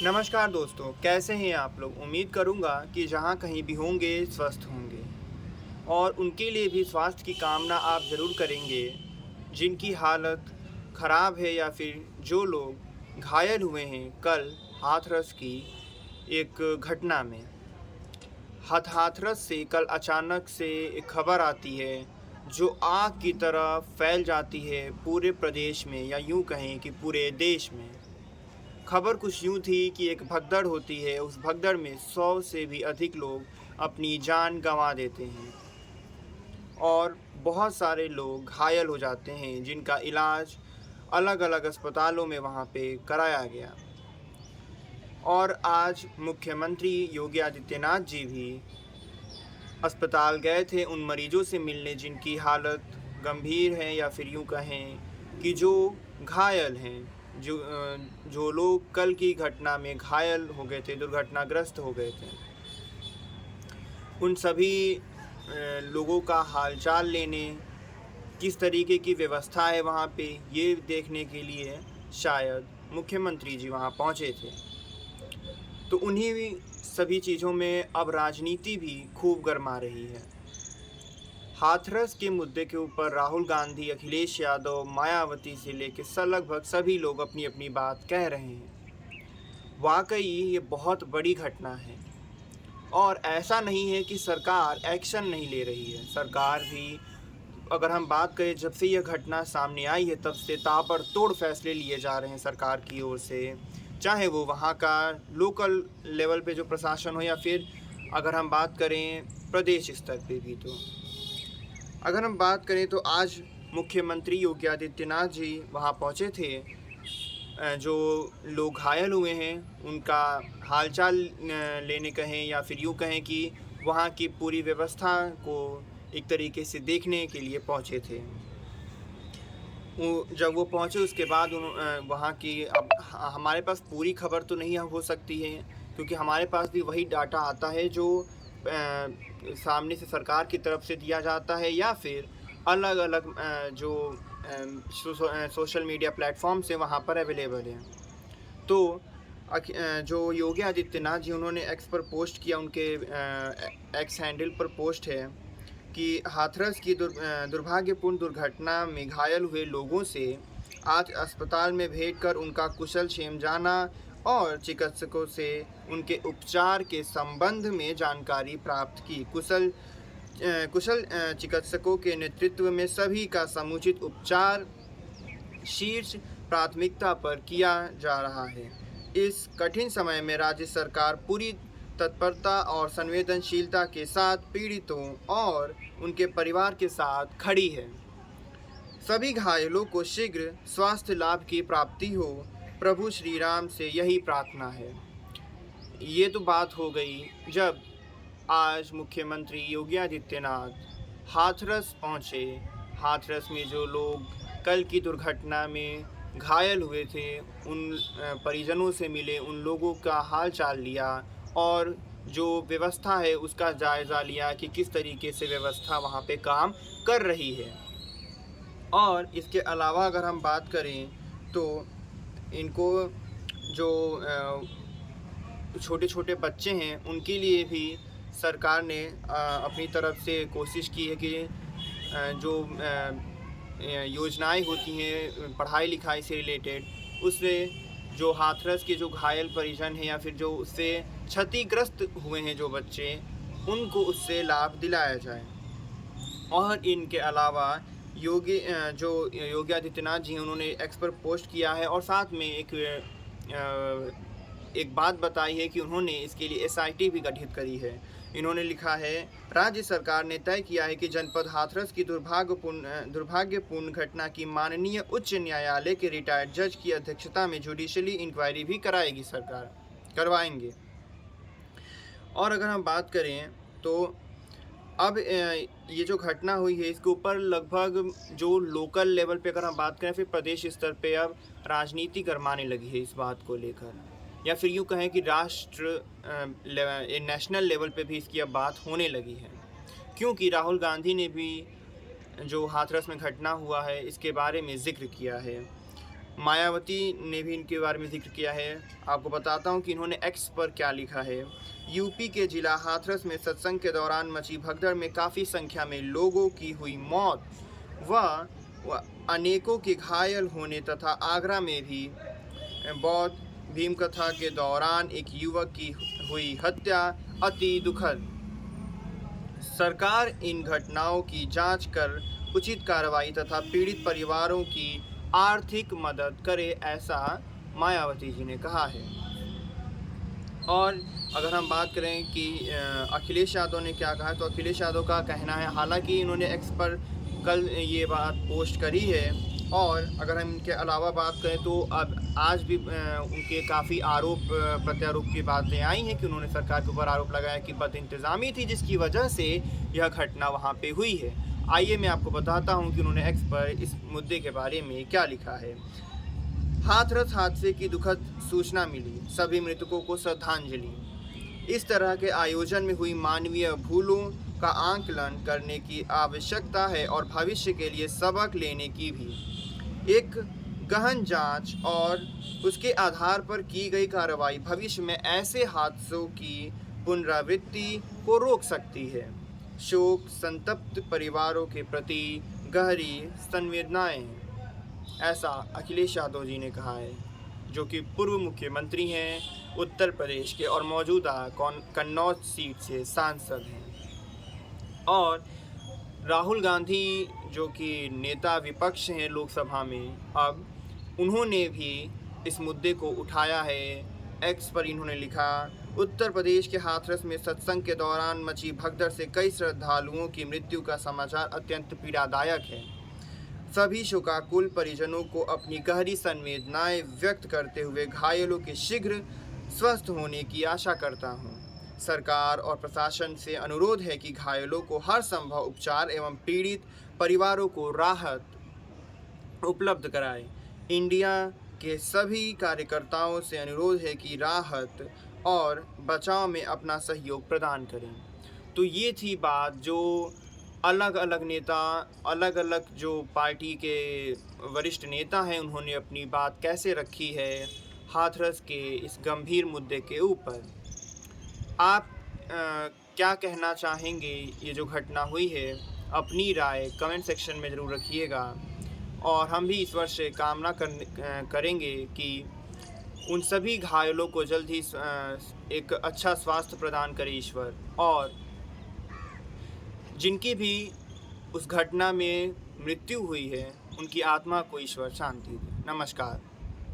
नमस्कार दोस्तों, कैसे हैं आप लोग? उम्मीद करूँगा कि जहाँ कहीं भी होंगे स्वस्थ होंगे और उनके लिए भी स्वास्थ्य की कामना आप ज़रूर करेंगे, जिनकी हालत ख़राब है या फिर जो लोग घायल हुए हैं कल हाथरस की एक घटना में। हाथरस से कल अचानक से एक खबर आती है, जो आग की तरह फैल जाती है पूरे प्रदेश में या यूँ कहें कि पूरे देश में। खबर कुछ यूँ थी कि एक भगदड़ होती है, उस भगदड़ में 100 से भी अधिक लोग अपनी जान गंवा देते हैं और बहुत सारे लोग घायल हो जाते हैं, जिनका इलाज अलग-अलग अस्पतालों में वहाँ पे कराया गया। और आज मुख्यमंत्री योगी आदित्यनाथ जी भी अस्पताल गए थे उन मरीजों से मिलने जिनकी हालत गंभीर है या फिर यूँ कहें कि जो घायल हैं, जो लोग कल की घटना में घायल हो गए थे, दुर्घटनाग्रस्त हो गए थे। उन सभी लोगों का हालचाल लेने, किस तरीके की व्यवस्था है वहाँ पे, ये देखने के लिए शायद मुख्यमंत्री जी वहाँ पहुँचे थे। तो उन्हीं सभी चीज़ों में अब राजनीति भी खूब गरमा रही है। हाथरस के मुद्दे के ऊपर राहुल गांधी, अखिलेश यादव, मायावती से लेकर लगभग सभी लोग अपनी अपनी बात कह रहे हैं। वाकई ये बहुत बड़ी घटना है और ऐसा नहीं है कि सरकार एक्शन नहीं ले रही है। सरकार भी, अगर हम बात करें जब से यह घटना सामने आई है तब से ताबड़तोड़ फैसले लिए जा रहे हैं सरकार की ओर से, चाहे वो वहाँ का लोकल लेवल पे जो प्रशासन हो या फिर अगर हम बात करें प्रदेश स्तर पे भी। तो अगर हम बात करें तो आज मुख्यमंत्री योगी आदित्यनाथ जी वहाँ पहुँचे थे। जो लोग घायल हुए हैं उनका हालचाल लेने कहें या फिर यूँ कहें कि वहाँ की पूरी व्यवस्था को एक तरीके से देखने के लिए पहुँचे थे। जब वो पहुँचे उसके बाद वहाँ की, अब हमारे पास पूरी खबर तो नहीं हो सकती है क्योंकि हमारे पास भी वही डाटा आता है जो सामने से सरकार की तरफ से दिया जाता है या फिर अलग-अलग जो सोशल मीडिया प्लेटफॉर्म से वहाँ पर अवेलेबल है। तो जो योगी आदित्यनाथ जी उन्होंने एक्स पर पोस्ट किया, उनके एक्स हैंडल पर पोस्ट है कि हाथरस की दुर्भाग्यपूर्ण दुर्घटना में घायल हुए लोगों से आज अस्पताल में भेंट कर उनका कुशल क्षेम जाना और चिकित्सकों से उनके उपचार के संबंध में जानकारी प्राप्त की। कुशल चिकित्सकों के नेतृत्व में सभी का समुचित उपचार शीर्ष प्राथमिकता पर किया जा रहा है। इस कठिन समय में राज्य सरकार पूरी तत्परता और संवेदनशीलता के साथ पीड़ितों और उनके परिवार के साथ खड़ी है। सभी घायलों को शीघ्र स्वास्थ्य लाभ की प्राप्ति हो, प्रभु श्री राम से यही प्रार्थना है। ये तो बात हो गई जब आज मुख्यमंत्री योगी आदित्यनाथ हाथरस पहुँचे। हाथरस में जो लोग कल की दुर्घटना में घायल हुए थे उन परिजनों से मिले, उन लोगों का हाल चाल लिया और जो व्यवस्था है उसका जायज़ा लिया कि किस तरीके से व्यवस्था वहाँ पे काम कर रही है। और इसके अलावा अगर हम बात करें तो इनको जो छोटे छोटे बच्चे हैं उनके लिए भी सरकार ने अपनी तरफ से कोशिश की है कि जो योजनाएं होती हैं पढ़ाई लिखाई से रिलेटेड, उससे जो हाथरस के जो घायल परिजन हैं या फिर जो उससे क्षतिग्रस्त हुए हैं जो बच्चे, उनको उससे लाभ दिलाया जाए। और इनके अलावा जो योगी आदित्यनाथ जी उन्होंने एक्स पर पोस्ट किया है और साथ में एक बात बताई है कि उन्होंने इसके लिए एसआईटी भी गठित करी है। इन्होंने लिखा है, राज्य सरकार ने तय किया है कि जनपद हाथरस की दुर्भाग्यपूर्ण घटना की माननीय उच्च न्यायालय के रिटायर्ड जज की अध्यक्षता में जुडिशली इंक्वायरी भी कराएगी, सरकार करवाएंगे। और अगर हम बात करें तो अब ये जो घटना हुई है इसके ऊपर लगभग जो लोकल लेवल पे अगर हम बात करें फिर प्रदेश स्तर पे अब राजनीति गरमाने लगी है इस बात को लेकर, या फिर यूँ कहें कि नेशनल लेवल पे भी इसकी अब बात होने लगी है, क्योंकि राहुल गांधी ने भी जो हाथरस में घटना हुआ है इसके बारे में जिक्र किया है। मायावती ने भी इनके बारे में जिक्र किया है। आपको बताता हूं कि इन्होंने एक्स पर क्या लिखा है। यूपी के जिला हाथरस में सत्संग के दौरान मची भगदड़ में काफ़ी संख्या में लोगों की हुई मौत व अनेकों के घायल होने तथा आगरा में भी बौद्ध भीम कथा के दौरान एक युवक की हुई हत्या अति दुखद। सरकार इन घटनाओं की जांच कर उचित कार्रवाई तथा पीड़ित परिवारों की आर्थिक मदद करे, ऐसा मायावती जी ने कहा है। और अगर हम बात करें कि अखिलेश यादव ने क्या कहा, तो अखिलेश यादव का कहना है, हालांकि इन्होंने एक्स पर कल ये बात पोस्ट करी है, और अगर हम इनके अलावा बात करें तो अब आज भी उनके काफ़ी आरोप प्रत्यारोप की बातें आई हैं कि उन्होंने सरकार के ऊपर आरोप लगाया कि बदइंतज़ामी थी जिसकी वजह से यह घटना वहाँ पे हुई है। आइए मैं आपको बताता हूँ कि उन्होंने एक्स पर इस मुद्दे के बारे में क्या लिखा है। हाथरस हादसे की दुखद सूचना मिली, सभी मृतकों को श्रद्धांजलि। इस तरह के आयोजन में हुई मानवीय भूलों का आकलन करने की आवश्यकता है और भविष्य के लिए सबक लेने की भी। एक गहन जांच और उसके आधार पर की गई कार्रवाई भविष्य में ऐसे हादसों की पुनरावृत्ति को रोक सकती है। शोक संतप्त परिवारों के प्रति गहरी संवेदनाएं, ऐसा अखिलेश यादव जी ने कहा है, जो कि पूर्व मुख्यमंत्री हैं उत्तर प्रदेश के और मौजूदा कन्नौज सीट से सांसद हैं। और राहुल गांधी जो कि नेता विपक्ष हैं लोकसभा में, अब उन्होंने भी इस मुद्दे को उठाया है। एक्स पर इन्होंने लिखा, उत्तर प्रदेश के हाथरस में सत्संग के दौरान मची भगदड़ से कई श्रद्धालुओं की मृत्यु का समाचार अत्यंत पीड़ादायक है। सभी शोकाकुल परिजनों को अपनी गहरी संवेदनाएं व्यक्त करते हुए घायलों के शीघ्र स्वस्थ होने की आशा करता हूं। सरकार और प्रशासन से अनुरोध है कि घायलों को हर संभव उपचार एवं पीड़ित परिवारों को राहत उपलब्ध कराएं। इंडिया के सभी कार्यकर्ताओं से अनुरोध है कि राहत और बचाव में अपना सहयोग प्रदान करें। तो ये थी बात जो अलग अलग नेता, अलग अलग जो पार्टी के वरिष्ठ नेता हैं, उन्होंने अपनी बात कैसे रखी है हाथरस के इस गंभीर मुद्दे के ऊपर। आप क्या कहना चाहेंगे ये जो घटना हुई है? अपनी राय कमेंट सेक्शन में ज़रूर रखिएगा, और हम भी ईश्वर से कामना करेंगे कि उन सभी घायलों को जल्द ही एक अच्छा स्वास्थ्य प्रदान करे ईश्वर, और जिनकी भी उस घटना में मृत्यु हुई है उनकी आत्मा को ईश्वर शांति दे। नमस्कार।